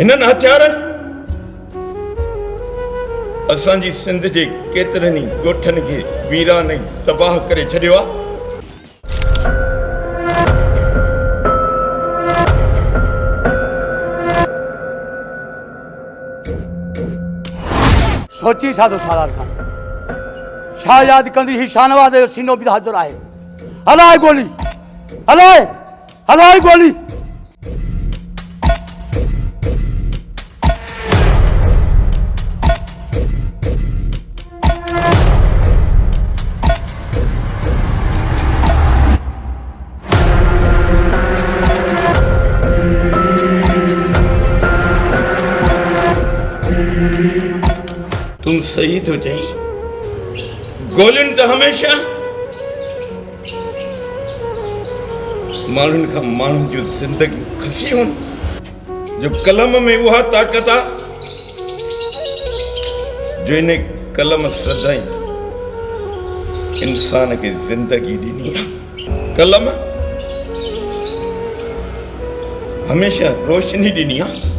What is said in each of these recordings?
इन्हनि हथियारनि असांजी सिंध जे केतिरनि ई ॻोठनि खे वीरान ऐं तबाह करे छॾियो आहे। सोची छा थो सालार खान छा यादि कंदी ही शाहनवाज़ जो सीनो बि हाज़ुर आहे। हलाए गोली, हलाए हलाए गोली। तुम सही तो चई, गोलियुनि त हमेशा माण्हुनि खां माण्हुनि जूं ज़िंदगियूं खसियूं आहिनि। जो कलम में उहा ताक़त आहे जो इन कलम सदाई इंसान खे ज़िंदगी ॾिनी आहे। कलम हमेशा रोशनी ॾिनी आहे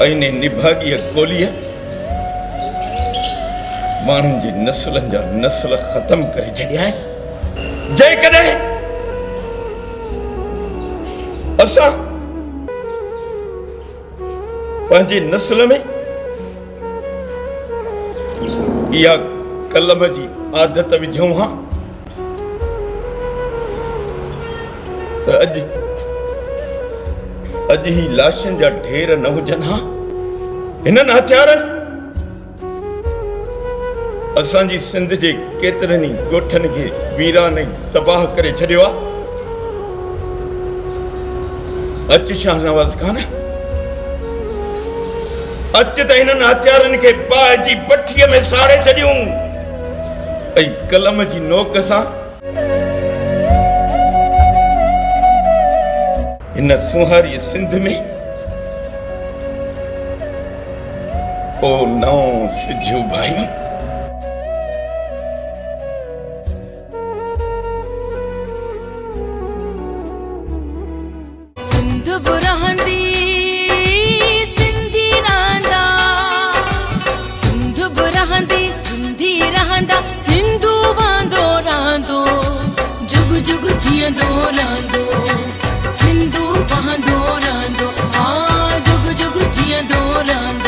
ऐं निभागीअ गोलीअ माण्हुनि जे नस्लनि जा नस्ल ख़तम करे छॾिया आहिनि। जेकॾहिं असां पंहिंजे नस्ल में इहा कलम जी आदत विझूं हा त अॼु ही लाशनि जा ढेर न हुजनि हा। हिननि हथियारनि असांजी सिंध जे केतिरनि ई ॻोठनि खे वीरान ऐं तबाह करे छॾियो आहे। अच शाहनवाज़ खान, अच त हिननि हथियारनि खे बाहि जी भठीअ में साड़े छॾियूं ऐं कलम जी नोक सां इन सुहारी सिंध में को नओं सिज उभारियूं। सिंध बुरहंदी सिंधी रहंदा, सिंध बुरहंदी सिंधी रहंदा, सिंधू वांदो रहंदो, जुग जुग जीअंदो रहंदो। सिंधू वहंदो रहंदो, हाँ जुग जुग जीअंदो रहंदो।